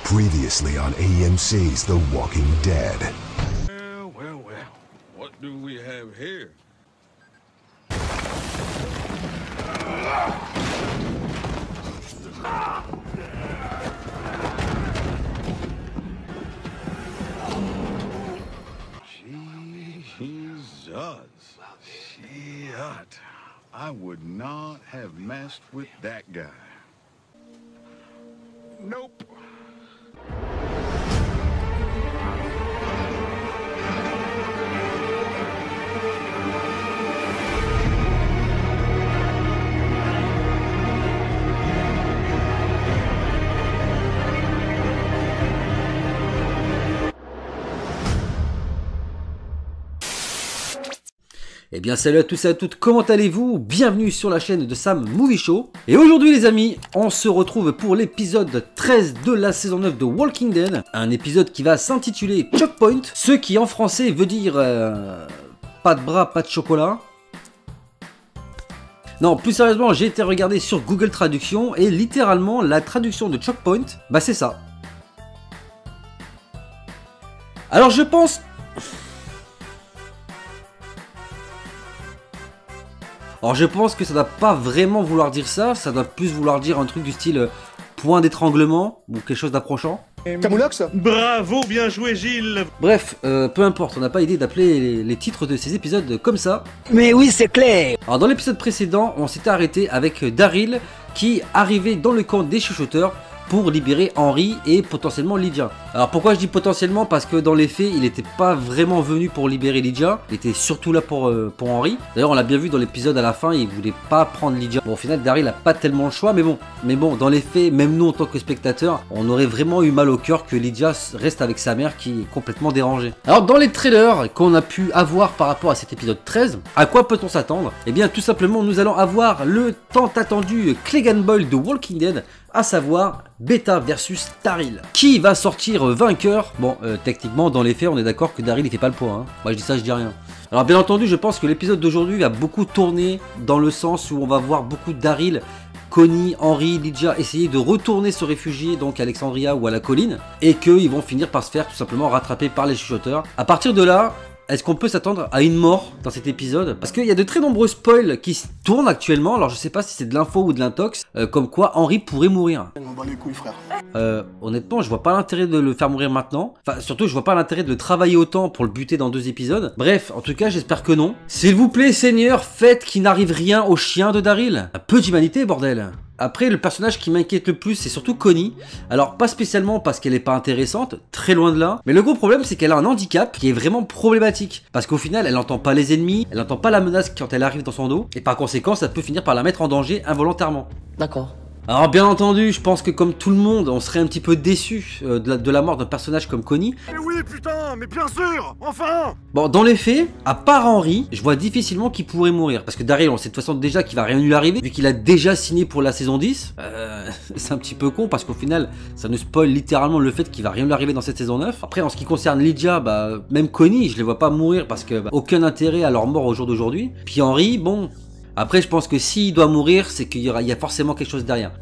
Previously on AMC's The Walking Dead. Well. What do we have here? Jesus. Shit. I would not have messed with that guy. Nope. Eh bien salut à tous et à toutes, comment allez-vous? Bienvenue sur la chaîne de Sam Movie Show. Et aujourd'hui les amis, on se retrouve pour l'épisode 13 de la saison 9 de Walking Dead. Un épisode qui va s'intituler Choke Point, ce qui en français veut dire pas de bras, pas de chocolat. Non, plus sérieusement, j'ai été regarder sur Google Traduction et littéralement la traduction de Choke Point, bah c'est ça. Alors je pense... Alors je pense que ça doit pas vraiment vouloir dire ça, ça doit plus vouloir dire un truc du style point d'étranglement ou quelque chose d'approchant. Camoulox. Bravo, bien joué Gilles. Bref, peu importe, on n'a pas idée d'appeler les titres de ces épisodes comme ça. Mais oui, c'est clair. Alors dans l'épisode précédent, on s'était arrêté avec Daryl qui arrivait dans le camp des chuchoteurs pour libérer Henry et potentiellement Lydia. Alors pourquoi je dis potentiellement? Parce que dans les faits, il n'était pas vraiment venu pour libérer Lydia, il était surtout là pour Henry. D'ailleurs on l'a bien vu dans l'épisode à la fin, il voulait pas prendre Lydia. Bon au final Daryl n'a pas tellement le choix, mais bon dans les faits, même nous en tant que spectateurs, on aurait vraiment eu mal au cœur que Lydia reste avec sa mère qui est complètement dérangée. Alors dans les trailers qu'on a pu avoir par rapport à cet épisode 13, à quoi peut-on s'attendre? Eh bien tout simplement nous allons avoir le tant attendu Clegane Boyle de Walking Dead, à savoir Beta versus Daryl. Qui va sortir vainqueur? Bon, techniquement, dans les faits, on est d'accord que Daryl il fait pas le poids. Hein. Moi je dis ça, je dis rien. Alors bien entendu, je pense que l'épisode d'aujourd'hui va beaucoup tourner dans le sens où on va voir beaucoup de Daryl, Connie, Henry, Lydia essayer de retourner se réfugier donc à Alexandria ou à la colline, et qu'ils vont finir par se faire tout simplement rattraper par les chuchoteurs. À partir de là, est-ce qu'on peut s'attendre à une mort dans cet épisode? Parce qu'il y a de très nombreux spoils qui se tournent actuellement, alors je sais pas si c'est de l'info ou de l'intox, comme quoi Henry pourrait mourir. On bat les couilles, frère. Honnêtement, je vois pas l'intérêt de le faire mourir maintenant. Enfin, surtout, je vois pas l'intérêt de le travailler autant pour le buter dans 2 épisodes. Bref, en tout cas, j'espère que non. S'il vous plaît, Seigneur, faites qu'il n'arrive rien au chien de Daryl. Un peu d'humanité, bordel. Après, le personnage qui m'inquiète le plus, c'est surtout Connie. Alors, pas spécialement parce qu'elle est pas intéressante, très loin de là. Mais le gros problème, c'est qu'elle a un handicap qui est vraiment problématique. Parce qu'au final, elle n'entend pas les ennemis, elle n'entend pas la menace quand elle arrive dans son dos. Et par conséquent, ça peut finir par la mettre en danger involontairement. D'accord. Alors bien entendu, je pense que comme tout le monde, on serait un petit peu déçu de la mort d'un personnage comme Connie. Mais oui, putain, mais bien sûr, enfin. Bon, dans les faits, à part Henry, je vois difficilement qu'il pourrait mourir. Parce que Daryl, on sait de toute façon déjà qu'il va rien lui arriver, vu qu'il a déjà signé pour la saison 10. C'est un petit peu con, parce qu'au final, ça nous spoil littéralement le fait qu'il va rien lui arriver dans cette saison 9. Après, en ce qui concerne Lydia, bah, même Connie, je les vois pas mourir, parce que aucun intérêt à leur mort au jour d'aujourd'hui. Puis Henry, bon... Après, je pense que s'il doit mourir, c'est qu'il y a forcément quelque chose derrière.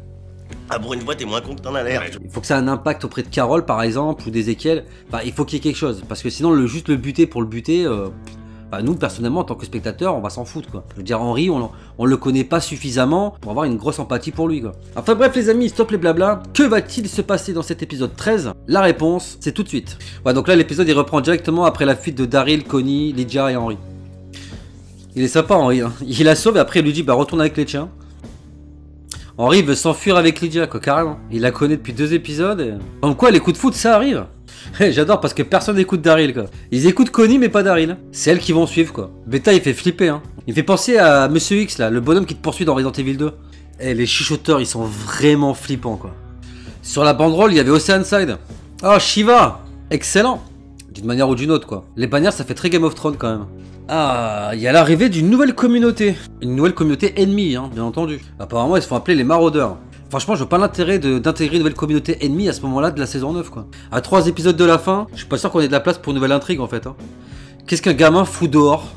Ah, pour une fois, t'es moins con que t'en as l'air. Il faut que ça ait un impact auprès de Carol, par exemple, ou d'Ezekiel. Enfin, il faut qu'il y ait quelque chose. Parce que sinon, juste le buter pour le buter, nous, personnellement, en tant que spectateur, on va s'en foutre, quoi. Je veux dire, Henry, on le connaît pas suffisamment pour avoir une grosse empathie pour lui, quoi. Enfin bref, les amis, stop les blabla. Que va-t-il se passer dans cet épisode 13? La réponse, c'est tout de suite. Ouais, donc là, l'épisode, il reprend directement après la fuite de Daryl, Connie, Lydia et Henry. Il est sympa, Henry, hein. Il la sauve et après il lui dit bah retourne avec les tiens. Henry veut s'enfuir avec Lydia, quoi, carrément. Il la connaît depuis 2 épisodes et... Comme quoi les coups de foot ça arrive. J'adore parce que personne n'écoute Daryl, quoi. Ils écoutent Connie mais pas Daryl. C'est elles qui vont suivre, quoi. Beta il fait flipper, hein. Il fait penser à Monsieur X là, le bonhomme qui te poursuit dans Resident Evil 2. Eh, les chuchoteurs ils sont vraiment flippants, quoi. Sur la banderole il y avait Oceanside. Oh Shiva, excellent. D'une manière ou d'une autre, quoi. Les bannières ça fait très Game of Thrones quand même. Ah, il y a l'arrivée d'une nouvelle communauté. Une nouvelle communauté ennemie, hein, bien entendu. Apparemment, ils se font appeler les maraudeurs. Franchement, je vois pas l'intérêt d'intégrer une nouvelle communauté ennemie à ce moment-là de la saison 9, quoi. À 3 épisodes de la fin, je suis pas sûr qu'on ait de la place pour une nouvelle intrigue, en fait. Hein. Qu'est-ce qu'un gamin fout dehors?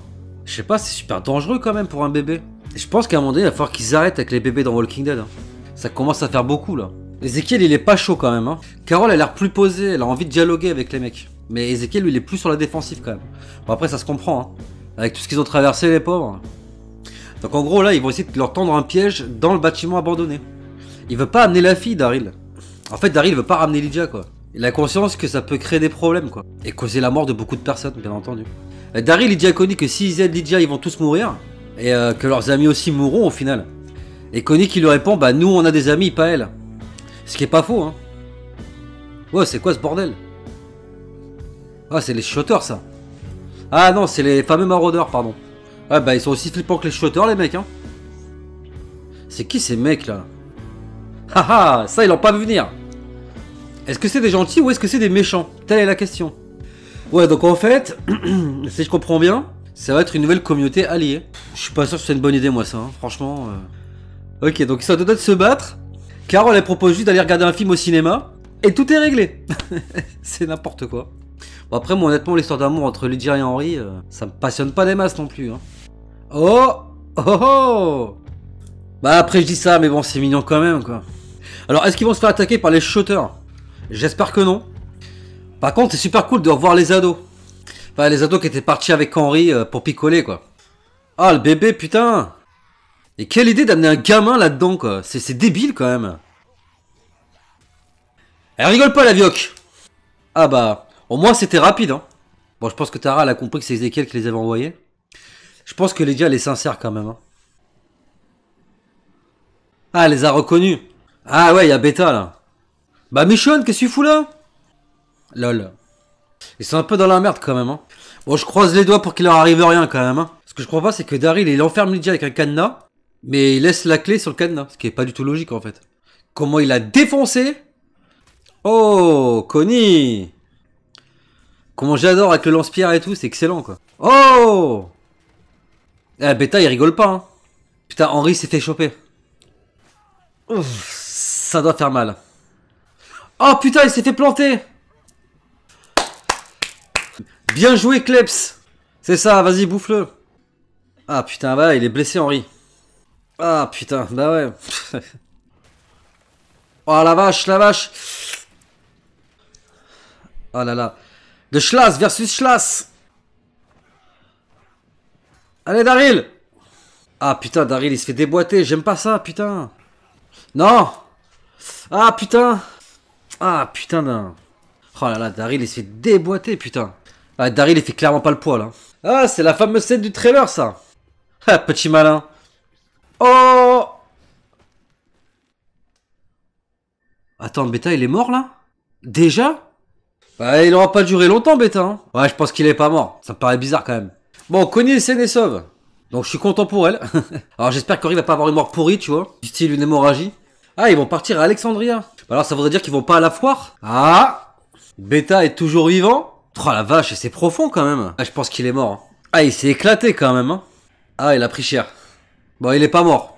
Je sais pas, c'est super dangereux quand même pour un bébé. Et je pense qu'à un moment donné, il va falloir qu'ils arrêtent avec les bébés dans Walking Dead. Hein. Ça commence à faire beaucoup, là. Ezekiel, il est pas chaud quand même. Hein. Carole a l'air plus posée, elle a envie de dialoguer avec les mecs. Mais Ezekiel, lui, il est plus sur la défensive quand même. Bon, après, ça se comprend. Hein. Avec tout ce qu'ils ont traversé, les pauvres. Donc en gros, là, ils vont essayer de leur tendre un piège dans le bâtiment abandonné. Il veut pas amener la fille, Daryl. En fait, Daryl veut pas ramener Lydia, quoi. Il a conscience que ça peut créer des problèmes, quoi. Et causer la mort de beaucoup de personnes, bien entendu. Daryl, il dit à Connie que s'ils aident Lydia, ils vont tous mourir. Et que leurs amis aussi mourront au final. Et Connie qui lui répond, bah nous on a des amis, pas elle. Ce qui est pas faux, hein. Ouais, c'est quoi ce bordel? Ah, c'est les chuchoteurs, ça. Ah non, c'est les fameux maraudeurs, pardon. Ouais, bah ils sont aussi flippants que les chuchoteurs, les mecs, hein. C'est qui ces mecs, là? Haha, ça ils l'ont pas vu venir. Est-ce que c'est des gentils ou est-ce que c'est des méchants? Telle est la question. Ouais, donc en fait, si je comprends bien, ça va être une nouvelle communauté alliée. Je suis pas sûr que c'est une bonne idée, moi, ça, hein. Franchement. Ok, donc ils sont en train de se battre. Carole, elle propose juste d'aller regarder un film au cinéma. Et tout est réglé. C'est n'importe quoi. Bon, après, moi, honnêtement, l'histoire d'amour entre Lydia et Henry, ça me passionne pas des masses non plus. Hein. Oh oh oh. Bah après, je dis ça, mais bon, c'est mignon quand même, quoi. Alors, est-ce qu'ils vont se faire attaquer par les shooters? J'espère que non. Par contre, c'est super cool de revoir les ados. Enfin, les ados qui étaient partis avec Henry pour picoler, quoi. Ah, le bébé, putain. Et quelle idée d'amener un gamin là-dedans, quoi. C'est débile, quand même. Elle rigole pas, la vioque. Ah bah, au moins c'était rapide, hein. Bon, je pense que Tara, elle a compris que c'est Ezekiel qui les avait envoyés. Je pense que Lydia, elle est sincère, quand même, hein. Ah, elle les a reconnus. Ah ouais, il y a Beta, là. Bah, Michonne, qu'est-ce que tu fous, là? Lol. Ils sont un peu dans la merde, quand même, hein. Bon, je croise les doigts pour qu'il leur arrive rien, quand même, hein. Ce que je crois pas, c'est que Daryl, il enferme Lydia avec un cadenas, mais il laisse la clé sur le cadenas, ce qui est pas du tout logique, en fait. Comment il a défoncé? Oh, Connie. Comment j'adore avec le lance-pierre et tout, c'est excellent, quoi. Oh. Eh, Beta, il rigole pas, hein. Putain, Henry s'est fait choper. Ouf, ça doit faire mal. Oh, putain, il s'est fait planter. Bien joué, Kleps. C'est ça, vas-y, bouffe-le. Ah, putain, bah, il est blessé, Henry. Ah, putain, bah ouais. Oh, la vache, la vache. Oh là là. De Schlass versus Schlass. Allez, Daryl. Ah, putain, Daryl, il se fait déboîter. J'aime pas ça, putain. Non. Ah, putain. Ah, putain d'un... Oh là là, Daryl, il se fait déboîter, putain. Ah, Daryl, il fait clairement pas le poids, là. Ah, c'est la fameuse scène du trailer, ça. Ah, petit malin. Oh. Attends, Beta, il est mort, là? Déjà? Bah, il aura pas duré longtemps, Beta. Hein. Ouais, je pense qu'il est pas mort. Ça me paraît bizarre, quand même. Bon, Connie est saine et sauve. Donc, je suis content pour elle. Alors, j'espère qu'Henry va pas avoir une mort pourrie, tu vois. Du style une hémorragie. Ah, ils vont partir à Alexandria. Alors, ça voudrait dire qu'ils vont pas à la foire? Ah. Beta est toujours vivant. Oh la vache, c'est profond quand même. Ah, je pense qu'il est mort. Hein. Ah, il s'est éclaté quand même. Hein. Ah, il a pris cher. Bon, il est pas mort.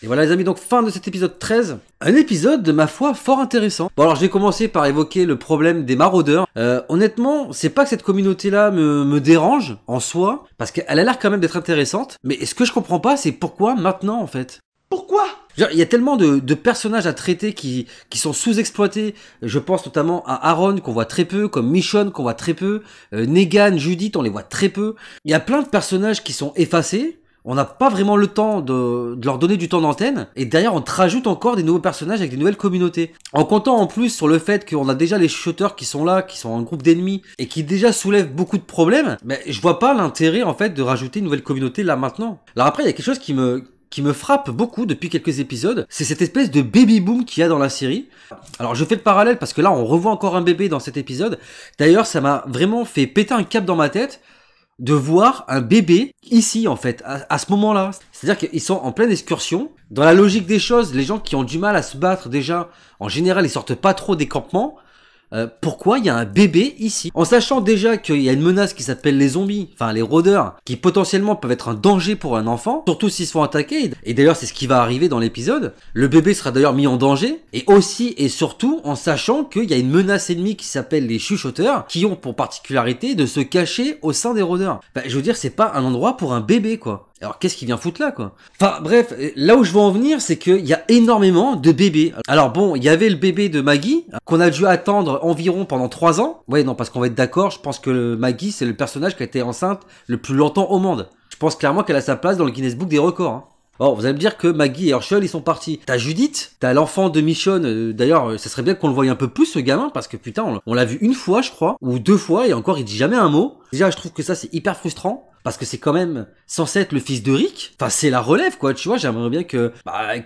Et voilà les amis, donc fin de cet épisode 13. Un épisode de ma foi fort intéressant. Bon alors je vais commencer par évoquer le problème des maraudeurs. Honnêtement, c'est pas que cette communauté-là me dérange en soi, parce qu'elle a l'air quand même d'être intéressante. Mais ce que je comprends pas, c'est pourquoi maintenant en fait. Pourquoi? Il y a tellement de personnages à traiter qui sont sous-exploités. Je pense notamment à Aaron qu'on voit très peu, comme Michonne qu'on voit très peu, Negan, Judith on les voit très peu. Il y a plein de personnages qui sont effacés. On n'a pas vraiment le temps de leur donner du temps d'antenne. Et derrière, on te rajoute encore des nouveaux personnages avec des nouvelles communautés. En comptant en plus sur le fait qu'on a déjà les shooters qui sont là, qui sont un groupe d'ennemis, et qui déjà soulèvent beaucoup de problèmes, mais je vois pas l'intérêt en fait de rajouter une nouvelle communauté là maintenant. Alors après, il y a quelque chose qui me frappe beaucoup depuis quelques épisodes, c'est cette espèce de baby boom qu'il y a dans la série. Alors je fais le parallèle parce que là, on revoit encore un bébé dans cet épisode. D'ailleurs, ça m'a vraiment fait péter un câble dans ma tête de voir un bébé ici en fait, à ce moment-là. C'est-à-dire qu'ils sont en pleine excursion. Dans la logique des choses, les gens qui ont du mal à se battre déjà, en général, ils sortent pas trop des campements. Pourquoi il y a un bébé ici? En sachant déjà qu'il y a une menace qui s'appelle les zombies, enfin les rôdeurs, qui potentiellement peuvent être un danger pour un enfant, surtout s'ils se font attaquer, et d'ailleurs c'est ce qui va arriver dans l'épisode. Le bébé sera d'ailleurs mis en danger, et aussi et surtout en sachant qu'il y a une menace ennemie qui s'appelle les chuchoteurs, qui ont pour particularité de se cacher au sein des rôdeurs. Bah, je veux dire, c'est pas un endroit pour un bébé quoi. Alors qu'est-ce qu'il vient foutre là, quoi? Enfin bref, là où je veux en venir, c'est qu'il y a énormément de bébés. Alors bon, il y avait le bébé de Maggie, qu'on a dû attendre environ pendant 3 ans. Ouais, non, parce qu'on va être d'accord, je pense que Maggie, c'est le personnage qui a été enceinte le plus longtemps au monde. Je pense clairement qu'elle a sa place dans le Guinness Book des records, hein. Bon, vous allez me dire que Maggie et Herschel, ils sont partis. T'as Judith, t'as l'enfant de Michonne. D'ailleurs, ça serait bien qu'on le voie un peu plus, ce gamin, parce que putain, on l'a vu une fois, je crois, ou 2 fois, et encore, il dit jamais un mot. Déjà, je trouve que ça, c'est hyper frustrant, parce que c'est quand même censé être le fils de Rick. Enfin, c'est la relève, quoi, tu vois. J'aimerais bien que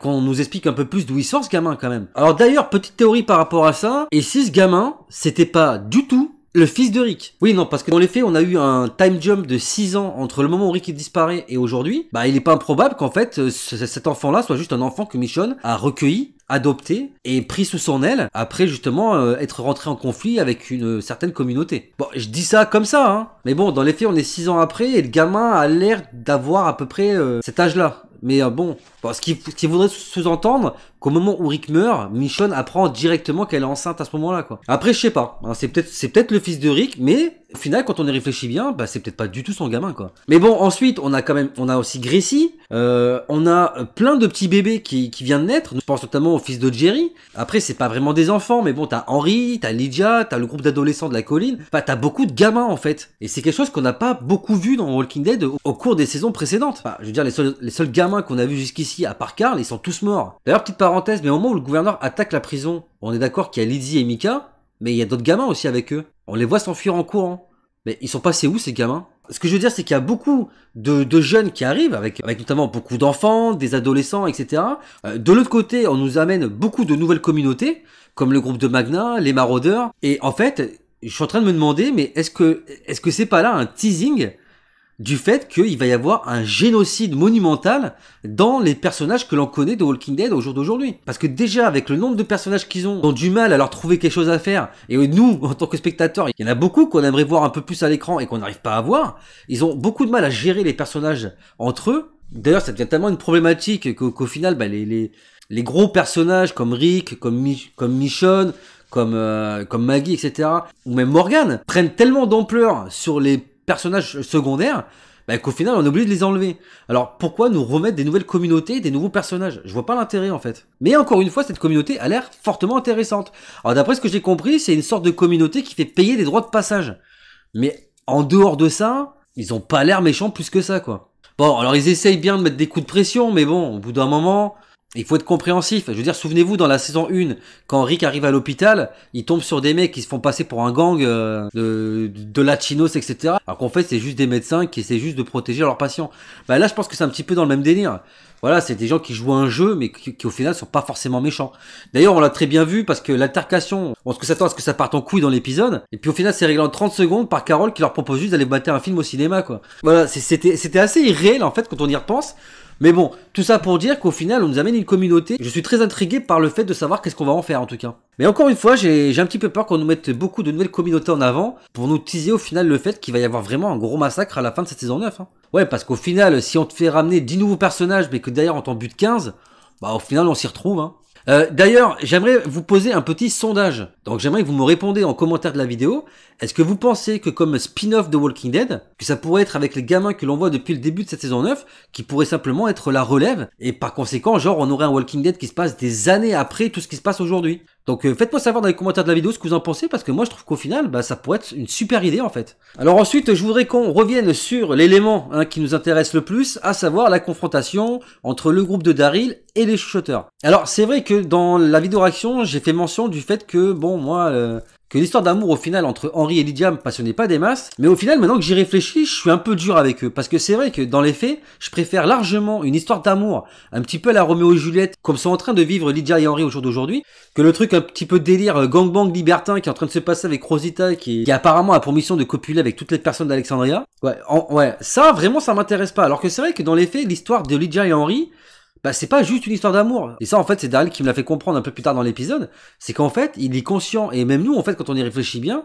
qu'on nous explique un peu plus d'où il sort, ce gamin, quand même. Alors d'ailleurs, petite théorie par rapport à ça, et si ce gamin, c'était pas du tout le fils de Rick. Oui, non, parce que dans les faits, on a eu un time jump de 6 ans entre le moment où Rick disparaît et aujourd'hui. Bah, il est pas improbable qu'en fait, cet enfant-là soit juste un enfant que Michonne a recueilli, adopté et pris sous son aile après justement être rentré en conflit avec une certaine communauté. Bon, je dis ça comme ça, hein. Mais bon, dans les faits, on est 6 ans après et le gamin a l'air d'avoir à peu près cet âge-là. Mais bon, ce qui voudrait sous-entendre qu'au moment où Rick meurt, Michonne apprend directement qu'elle est enceinte à ce moment-là, quoi. Après, je sais pas, hein, c'est peut-être le fils de Rick, mais au final, quand on y réfléchit bien, bah c'est peut-être pas du tout son gamin, quoi. Mais bon, ensuite, on a aussi Gracie, on a plein de petits bébés qui viennent de naître. Je pense notamment au fils de Jerry. Après, c'est pas vraiment des enfants, mais bon, t'as Henry, t'as Lydia, t'as le groupe d'adolescents de la colline. Enfin, t'as beaucoup de gamins en fait. Et c'est quelque chose qu'on n'a pas beaucoup vu dans Walking Dead au cours des saisons précédentes. Enfin, je veux dire, les seuls gamins qu'on a vus jusqu'ici, à part Carl, ils sont tous morts. D'ailleurs, petite parenthèse, mais au moment où le gouverneur attaque la prison, on est d'accord qu'il y a Lizzie et Micah, mais il y a d'autres gamins aussi avec eux. On les voit s'enfuir en courant. Mais ils sont passés où ces gamins? Ce que je veux dire, c'est qu'il y a beaucoup de jeunes qui arrivent, avec notamment beaucoup d'enfants, des adolescents, etc. De l'autre côté, on nous amène beaucoup de nouvelles communautés, comme le groupe de Magna, les maraudeurs. Et en fait, je suis en train de me demander, mais est-ce que c'est pas là un teasing du fait qu'il va y avoir un génocide monumental dans les personnages que l'on connaît de Walking Dead au jour d'aujourd'hui. Parce que déjà, avec le nombre de personnages qu'ils ont du mal à leur trouver quelque chose à faire, et nous, en tant que spectateurs, il y en a beaucoup qu'on aimerait voir un peu plus à l'écran et qu'on n'arrive pas à voir, ils ont beaucoup de mal à gérer les personnages entre eux. D'ailleurs, ça devient tellement une problématique qu'au final, bah, les gros personnages comme Rick, comme Michonne, comme Maggie, etc., ou même Morgan, prennent tellement d'ampleur sur les personnages secondaires, bah, qu'au final on est obligé de les enlever. Alors pourquoi nous remettre des nouvelles communautés, des nouveaux personnages? Je vois pas l'intérêt en fait. Mais encore une fois, cette communauté a l'air fortement intéressante. Alors d'après ce que j'ai compris, c'est une sorte de communauté qui fait payer des droits de passage. Mais en dehors de ça, ils ont pas l'air méchants plus que ça, quoi. Bon, alors ils essayent bien de mettre des coups de pression, mais bon, au bout d'un moment, il faut être compréhensif. Je veux dire, souvenez-vous, dans la saison 1, quand Rick arrive à l'hôpital, il tombe sur des mecs qui se font passer pour un gang de latinos, etc. Alors qu'en fait, c'est juste des médecins qui essaient juste de protéger leurs patients. Bah là, je pense que c'est un petit peu dans le même délire. Voilà, c'est des gens qui jouent à un jeu, mais qui au final sont pas forcément méchants. D'ailleurs, on l'a très bien vu, parce que l'altercation, on s'attend à ce que ça parte en couille dans l'épisode, et puis au final, c'est réglé en 30 secondes par Carol qui leur propose juste d'aller mater un film au cinéma, quoi. Voilà, c'était assez irréel, en fait, quand on y repense. Mais bon, tout ça pour dire qu'au final, on nous amène une communauté. Je suis très intrigué par le fait de savoir qu'est-ce qu'on va en faire, en tout cas. Mais encore une fois, j'ai un petit peu peur qu'on nous mette beaucoup de nouvelles communautés en avant pour nous teaser au final le fait qu'il va y avoir vraiment un gros massacre à la fin de cette saison 9. Hein. Ouais, parce qu'au final, si on te fait ramener 10 nouveaux personnages, mais que d'ailleurs on t'en bute 15, bah au final on s'y retrouve. Hein. D'ailleurs, j'aimerais vous poser un petit sondage. Donc j'aimerais que vous me répondez en commentaire de la vidéo. Est-ce que vous pensez que comme spin-off de Walking Dead, que ça pourrait être avec les gamins que l'on voit depuis le début de cette saison 9, qui pourrait simplement être la relève, et par conséquent, genre on aurait un Walking Dead qui se passe des années après tout ce qui se passe aujourd'hui. Donc faites-moi savoir dans les commentaires de la vidéo ce que vous en pensez, parce que moi je trouve qu'au final, bah, ça pourrait être une super idée en fait. Alors ensuite, je voudrais qu'on revienne sur l'élément qui nous intéresse le plus, à savoir la confrontation entre le groupe de Daryl et les chuchoteurs. Alors c'est vrai que dans la vidéo réaction, j'ai fait mention du fait que, bon, moi... que l'histoire d'amour au final entre Henry et Lydia me passionnait pas des masses, mais au final maintenant que j'y réfléchis, je suis un peu dur avec eux, parce que c'est vrai que dans les faits, je préfère largement une histoire d'amour un petit peu à la Roméo et Juliette, comme sont en train de vivre Lydia et Henry au jour d'aujourd'hui, que le truc un petit peu délire gangbang libertin qui est en train de se passer avec Rosita, qui apparemment a pour mission de copuler avec toutes les personnes d'Alexandria. Ouais, ça vraiment ça m'intéresse pas, alors que c'est vrai que dans les faits, l'histoire de Lydia et Henry, bah c'est pas juste une histoire d'amour. Et ça en fait c'est Daryl qui me l'a fait comprendre un peu plus tard dans l'épisode, c'est qu'en fait il est conscient, et même nous en fait quand on y réfléchit bien,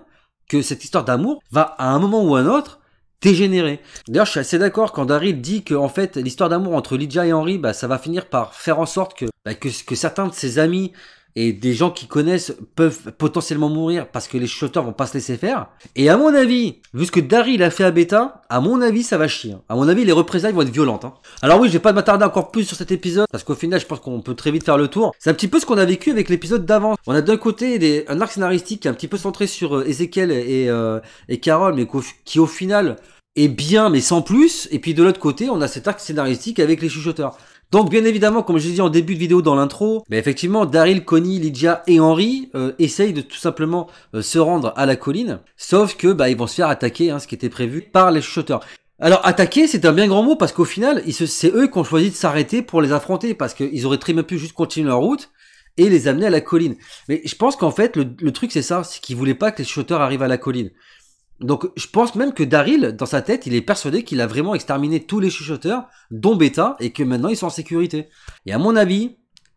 que cette histoire d'amour va à un moment ou à un autre dégénérer. D'ailleurs je suis assez d'accord quand Daryl dit que en fait l'histoire d'amour entre Lydia et Henry, bah ça va finir par faire en sorte que certains de ses amis et des gens qui connaissent peuvent potentiellement mourir parce que les chuchoteurs vont pas se laisser faire. Et à mon avis, vu ce que Daryl a fait à Beta, à mon avis ça va chier. À mon avis les représailles vont être violentes. Alors oui, je vais pas m'attarder encore plus sur cet épisode parce qu'au final je pense qu'on peut très vite faire le tour. C'est un petit peu ce qu'on a vécu avec l'épisode d'avant. On a d'un côté un arc scénaristique qui est un petit peu centré sur Ezekiel et Carol, mais qui au final est bien mais sans plus. Et puis de l'autre côté on a cet arc scénaristique avec les chuchoteurs. Donc bien évidemment, comme je l'ai dit en début de vidéo dans l'intro, mais effectivement Daryl, Connie, Lydia et Henry essayent de tout simplement se rendre à la colline, sauf que ils vont se faire attaquer, ce qui était prévu par les chuchoteurs. Alors attaquer, c'est un bien grand mot parce qu'au final, c'est eux qui ont choisi de s'arrêter pour les affronter, parce qu'ils auraient très bien pu juste continuer leur route et les amener à la colline. Mais je pense qu'en fait, le truc c'est ça, c'est qu'ils voulaient pas que les chuchoteurs arrivent à la colline. Donc je pense même que Daryl, dans sa tête, il est persuadé qu'il a vraiment exterminé tous les chuchoteurs, dont Beta, et que maintenant ils sont en sécurité. Et à mon avis,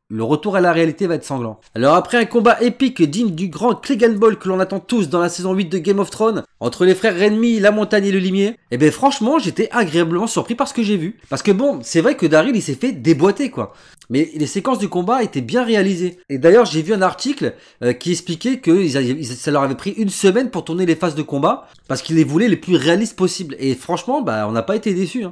le retour à la réalité va être sanglant. Alors après un combat épique digne du grand Clegane Ball que l'on attend tous dans la saison 8 de Game of Thrones, entre les frères Renly, la montagne et le limier, et ben franchement j'étais agréablement surpris par ce que j'ai vu. Parce que bon, c'est vrai que Daryl il s'est fait déboîter quoi. Mais les séquences du combat étaient bien réalisées. Et d'ailleurs j'ai vu un article qui expliquait que ça leur avait pris 1 semaine pour tourner les phases de combat, parce qu'ils les voulaient les plus réalistes possibles. Et franchement, on n'a pas été déçus.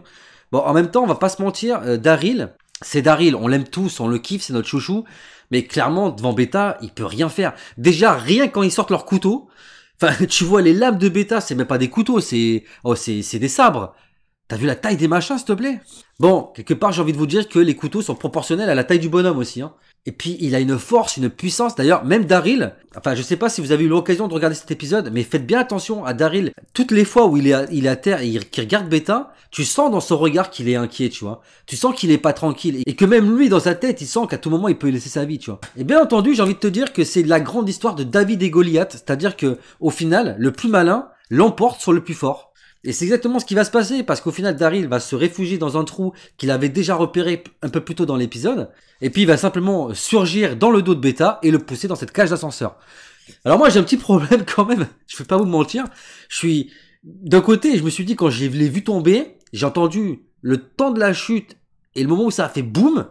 Bon, en même temps, on va pas se mentir, Daryl, c'est Daryl, on l'aime tous, on le kiffe, c'est notre chouchou, mais clairement, devant Beta, il peut rien faire. Déjà, rien quand ils sortent leurs couteaux, enfin, tu vois, les lames de Beta, c'est même pas des couteaux, c'est des sabres. T'as vu la taille des machins, s'il te plaît? Bon, quelque part, j'ai envie de vous dire que les couteaux sont proportionnels à la taille du bonhomme aussi, Et puis, il a une force, une puissance. D'ailleurs, même Daryl, enfin, je sais pas si vous avez eu l'occasion de regarder cet épisode, mais faites bien attention à Daryl. Toutes les fois où il est à terre et qu'il regarde Beta, tu sens dans son regard qu'il est inquiet, tu vois. Tu sens qu'il est pas tranquille. Et que même lui, dans sa tête, il sent qu'à tout moment, il peut laisser sa vie, tu vois. Et bien entendu, j'ai envie de te dire que c'est la grande histoire de David et Goliath. C'est-à-dire que, au final, le plus malin l'emporte sur le plus fort. Et c'est exactement ce qui va se passer, parce qu'au final, Daryl va se réfugier dans un trou qu'il avait déjà repéré un peu plus tôt dans l'épisode, et puis il va simplement surgir dans le dos de Beta et le pousser dans cette cage d'ascenseur. Alors moi, j'ai un petit problème quand même, je vais pas vous mentir, d'un côté, je me suis dit, quand je l'ai vu tomber, j'ai entendu le temps de la chute, et le moment où ça a fait boum,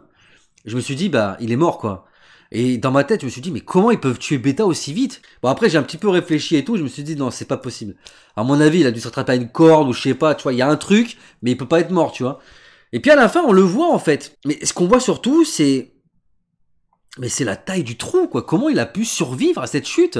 je me suis dit, il est mort, quoi. Et dans ma tête, je me suis dit, mais comment ils peuvent tuer Beta aussi vite? Bon, après, j'ai un petit peu réfléchi et tout, je me suis dit, non, c'est pas possible. À mon avis, il a dû s'attraper à une corde ou je sais pas, tu vois, il y a un truc, mais il peut pas être mort, tu vois. Et puis à la fin, on le voit, en fait. Mais ce qu'on voit surtout, c'est la taille du trou, quoi. Comment il a pu survivre à cette chute?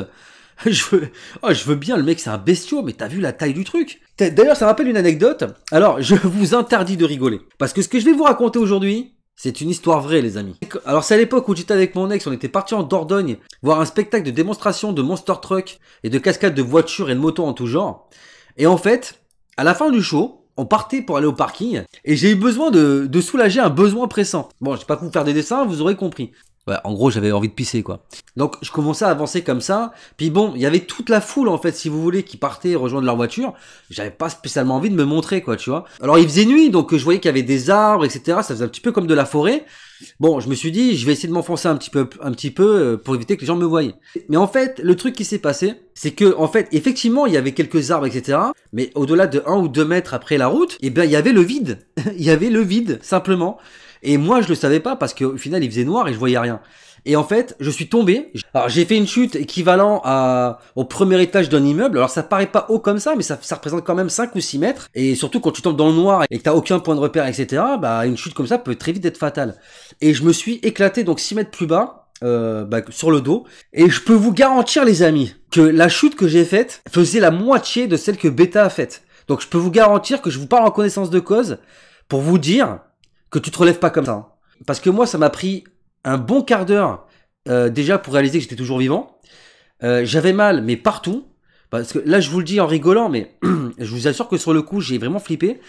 Je veux bien, le mec, c'est un bestiau, mais t'as vu la taille du truc? D'ailleurs, ça me rappelle une anecdote. Alors, je vous interdis de rigoler. Parce que ce que je vais vous raconter aujourd'hui, c'est une histoire vraie, les amis. Alors, c'est à l'époque où j'étais avec mon ex, on était parti en Dordogne voir un spectacle de démonstration de monster truck et de cascades de voitures et de motos en tout genre. Et en fait, à la fin du show, on partait pour aller au parking et j'ai eu besoin de soulager un besoin pressant. Bon, je vais pas vous faire des dessins, vous aurez compris. Ouais, en gros, j'avais envie de pisser, quoi. Donc, je commençais à avancer comme ça. Puis bon, il y avait toute la foule, en fait, si vous voulez, qui partait rejoindre leur voiture. J'avais pas spécialement envie de me montrer, quoi, tu vois. Alors, il faisait nuit, donc je voyais qu'il y avait des arbres, etc. Ça faisait un petit peu comme de la forêt. Bon, je me suis dit, je vais essayer de m'enfoncer un petit peu pour éviter que les gens me voient. Mais en fait, le truc qui s'est passé, c'est que, en fait, effectivement, il y avait quelques arbres, etc. Mais au-delà de 1 ou 2 mètres après la route, il y avait le vide. Il y avait le vide, simplement. Et moi, je le savais pas parce qu'au final, il faisait noir et je voyais rien. Et en fait, je suis tombé. Alors, j'ai fait une chute équivalent au premier étage d'un immeuble. Alors, ça paraît pas haut comme ça, mais ça représente quand même 5 ou 6 mètres. Et surtout, quand tu tombes dans le noir et que t'as aucun point de repère, etc., une chute comme ça peut très vite être fatale. Et je me suis éclaté, donc 6 mètres plus bas, sur le dos. Et je peux vous garantir, les amis, que la chute que j'ai faite faisait la moitié de celle que Beta a faite. Donc, je peux vous garantir que je vous parle en connaissance de cause pour vous dire que tu te relèves pas comme ça. Parce que moi, ça m'a pris un bon quart d'heure déjà pour réaliser que j'étais toujours vivant. J'avais mal, mais partout. Parce que là, je vous le dis en rigolant, mais je vous assure que sur le coup, j'ai vraiment flippé.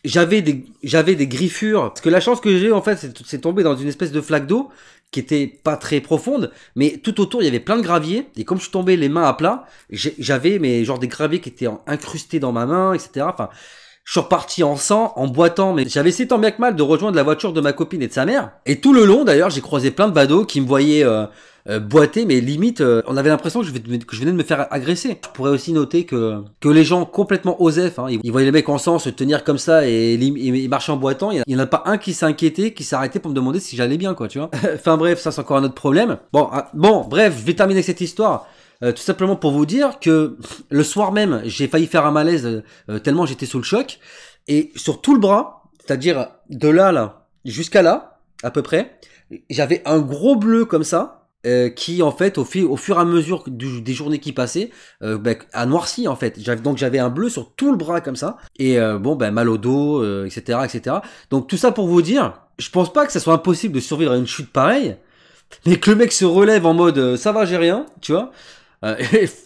J'avais des griffures. Parce que la chance que j'ai, en fait, c'est tombé dans une espèce de flaque d'eau qui était pas très profonde, mais tout autour, il y avait plein de graviers. Et comme je suis tombé les mains à plat, j'avais des graviers qui étaient incrustés dans ma main, etc. Enfin, je suis reparti en sang, en boitant, mais j'avais essayé tant bien que mal de rejoindre la voiture de ma copine et de sa mère. Et tout le long, d'ailleurs, j'ai croisé plein de badauds qui me voyaient boiter, mais limite, on avait l'impression que je venais de me faire agresser. Je pourrais aussi noter que les gens complètement osef, hein, ils voyaient les mecs ensemble se tenir comme ça et marcher en boitant. Il y en a pas un qui s'est inquiété, qui s'est arrêté pour me demander si j'allais bien, quoi, tu vois. Enfin bref, ça c'est encore un autre problème. Bon, bref, je vais terminer avec cette histoire. Tout simplement pour vous dire que le soir même, j'ai failli faire un malaise tellement j'étais sous le choc. Et sur tout le bras, c'est-à-dire de là, jusqu'à là, à peu près, j'avais un gros bleu comme ça. Qui en fait au fur et à mesure des journées qui passaient a noirci en fait. Donc j'avais un bleu sur tout le bras comme ça et mal au dos, etc. Donc tout ça pour vous dire, je pense pas que ça soit impossible de survivre à une chute pareille, mais que le mec se relève en mode ça va, j'ai rien, tu vois.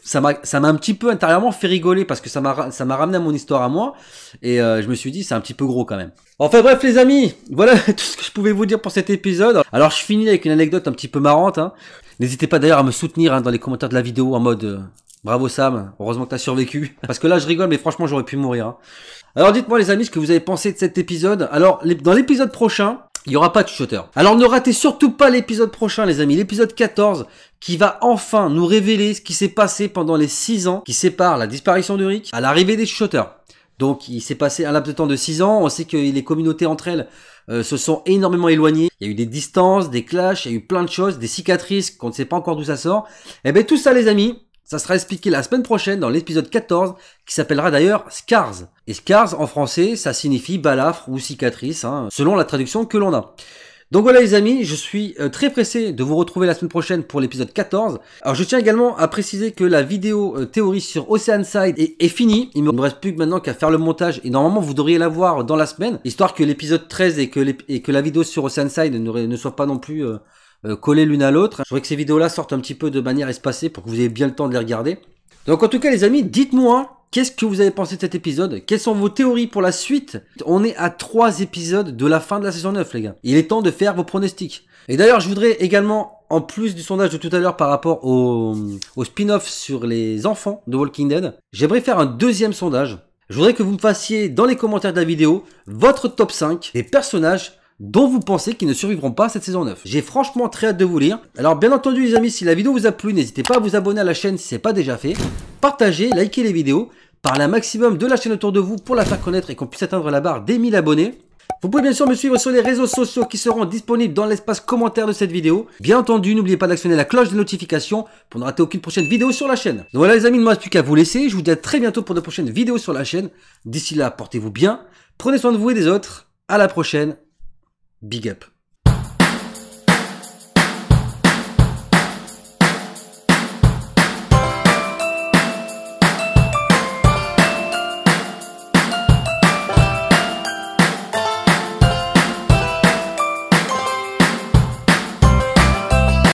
Ça m'a un petit peu intérieurement fait rigoler parce que ça m'a ramené à mon histoire à moi et je me suis dit c'est un petit peu gros quand même. Enfin bref les amis, voilà tout ce que je pouvais vous dire pour cet épisode. Alors je finis avec une anecdote un petit peu marrante, hein. N'hésitez pas d'ailleurs à me soutenir hein, dans les commentaires de la vidéo en mode bravo Sam, heureusement que t'as survécu. Parce que là je rigole mais franchement j'aurais pu mourir, hein. Alors dites-moi les amis ce que vous avez pensé de cet épisode. Alors dans l'épisode prochain, il n'y aura pas de chuchoteur. Alors ne ratez surtout pas l'épisode prochain les amis, l'épisode 14 qui va enfin nous révéler ce qui s'est passé pendant les 6 ans qui séparent la disparition de Rick à l'arrivée des chuchoteurs. Donc il s'est passé un laps de temps de 6 ans, on sait que les communautés entre elles se sont énormément éloignées, il y a eu des distances, des clashs, il y a eu plein de choses, des cicatrices qu'on ne sait pas encore d'où ça sort. Et bien tout ça les amis, ça sera expliqué la semaine prochaine dans l'épisode 14 qui s'appellera d'ailleurs Scars. Et Scars en français ça signifie balafre ou cicatrice hein, selon la traduction que l'on a. Donc voilà les amis, je suis très pressé de vous retrouver la semaine prochaine pour l'épisode 14. Alors je tiens également à préciser que la vidéo théorie sur Oceanside est finie. Il ne me reste plus que maintenant qu'à faire le montage et normalement vous devriez la voir dans la semaine. Histoire que l'épisode 13 et que la vidéo sur Oceanside ne soit pas non plus collées l'une à l'autre. Je voudrais que ces vidéos-là sortent un petit peu de manière espacée pour que vous ayez bien le temps de les regarder. Donc en tout cas les amis, dites-moi qu'est-ce que vous avez pensé de cet épisode? Quelles sont vos théories pour la suite? On est à 3 épisodes de la fin de la saison 9 les gars. Il est temps de faire vos pronostics. Et d'ailleurs je voudrais également, en plus du sondage de tout à l'heure par rapport au spin-off sur les enfants de Walking Dead, j'aimerais faire un deuxième sondage. Je voudrais que vous me fassiez dans les commentaires de la vidéo votre top 5 des personnages dont vous pensez qu'ils ne survivront pas à cette saison 9. J'ai franchement très hâte de vous lire. Alors bien entendu les amis, si la vidéo vous a plu, n'hésitez pas à vous abonner à la chaîne si ce n'est pas déjà fait. Partagez, likez les vidéos, parlez un maximum de la chaîne autour de vous pour la faire connaître et qu'on puisse atteindre la barre des 1000 abonnés. Vous pouvez bien sûr me suivre sur les réseaux sociaux qui seront disponibles dans l'espace commentaire de cette vidéo. Bien entendu, n'oubliez pas d'actionner la cloche de notification pour ne rater aucune prochaine vidéo sur la chaîne. Donc voilà les amis, il ne me reste plus qu'à vous laisser. Je vous dis à très bientôt pour de prochaines vidéos sur la chaîne. D'ici là, portez-vous bien, prenez soin de vous et des autres. À la prochaine. Big up.